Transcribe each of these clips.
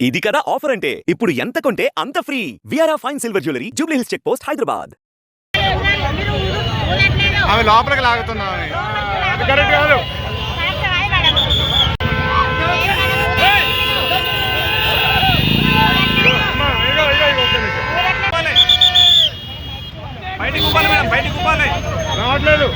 ఇది కదా ఆఫర్ అంటే ఇప్పుడు ఎంత కొంటే అంత ఫ్రీ. విఆర్ఆ fine silver jewellery, Jubilee Hills check post, Hyderabad. అవి లోపలికి లాగుతున్నావు. అది కరెక్ట్ కాదు. రావట్లేదు.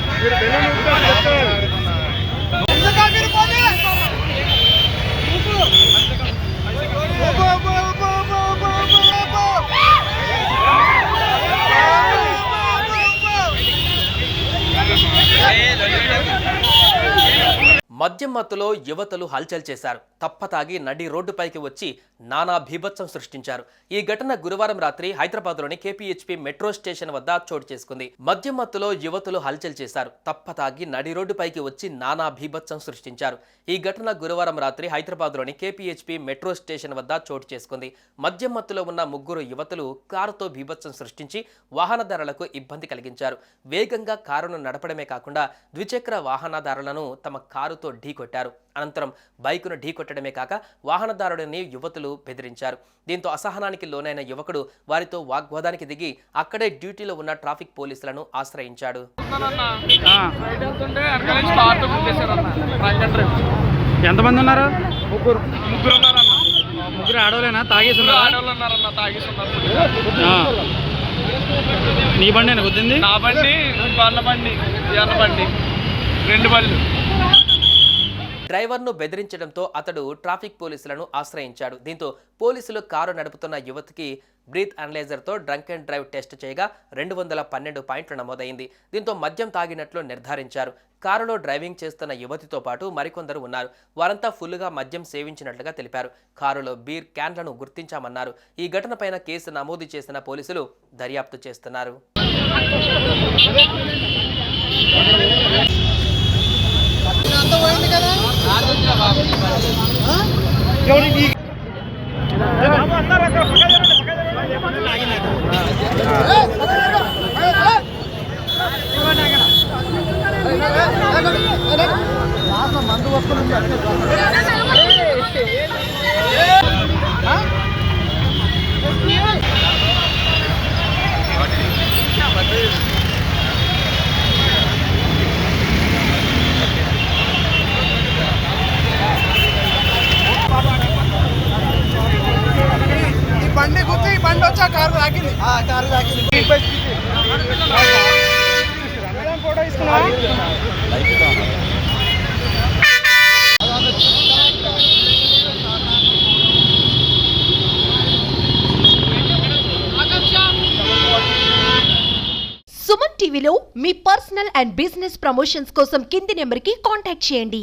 మద్యం మత్తులో యువతులు హల్చల్ చేశారు. తప్పతాగి నడి రోడ్డుపైకి వచ్చి నానా భీభత్సం సృష్టించారు. ఈ ఘటన గురువారం రాత్రి హైదరాబాద్లోని కేపీహెచ్పీ మెట్రో స్టేషన్ వద్ద చోటు చేసుకుంది. మద్యం మత్తులో యువతులు హల్చల్ చేశారు. తప్పతాగి నడి రోడ్డుపైకి వచ్చి నానా భీభత్సం సృష్టించారు. ఈ ఘటన గురువారం రాత్రి హైదరాబాద్లోని కేపీహెచ్పీ మెట్రో స్టేషన్ వద్ద చోటు చేసుకుంది. మద్యం మత్తులో ఉన్న ముగ్గురు యువతులు కారుతో భీభత్సం సృష్టించి వాహనదారులకు ఇబ్బంది కలిగించారు. వేగంగా కారును నడపడమే కాకుండా ద్విచక్ర వాహనదారులను తమ కారుతో ఢీకొట్టారు. అనంతరం బైకును ఢీకొట్టడమే కాక వాహనదారుడిని యువతులు బెదిరించారు. దీంతో అసహనానికి లోనైన యువకుడు వారితో వాగ్వాదానికి దిగి అక్కడే డ్యూటీలో ఉన్న ట్రాఫిక్ పోలీసులను ఆశ్రయించాడు. ఎంతమంది ఉన్నారు? ముగ్గురు ఉన్నారన్న. ముగ్గురు ఆడవాళ్ళేనా? తాగేస్తున్నారు. నీ బండి గుద్దింది? నా బండి, వాళ్ళ బండి, ఎర్ర బండి, రెండు బళ్ళు. డ్రైవర్ను బెదిరించడంతో అతడు ట్రాఫిక్ పోలీసులను ఆశ్రయించాడు. దీంతో పోలీసులు కారు నడుపుతున్న యువతికి బ్రీత్ అనలైజర్తో డ్రంక్ అండ్ డ్రైవ్ టెస్ట్ చేయగా 212 పాయింట్లు నమోదైంది. దీంతో మద్యం తాగినట్లు నిర్ధారించారు. కారులో డ్రైవింగ్ చేస్తున్న యువతితో పాటు మరికొందరు ఉన్నారు. వారంతా ఫుల్గా మద్యం సేవించినట్లుగా తెలిపారు. కారులో బీర్ క్యాన్లను గుర్తించామన్నారు. ఈ ఘటనపైన కేసు నమోదు చేసిన పోలీసులు దర్యాప్తు చేస్తున్నారు. బండి గుర్తు ఈ బండి వచ్చి కారు తాకింది. ఫోటో ఇస్తున్నా. సుమన్ టీవీలో మీ పర్సనల్ అండ్ బిజినెస్ ప్రమోషన్స్ కోసం కింది నెంబర్కి కాంటాక్ట్ చేయండి.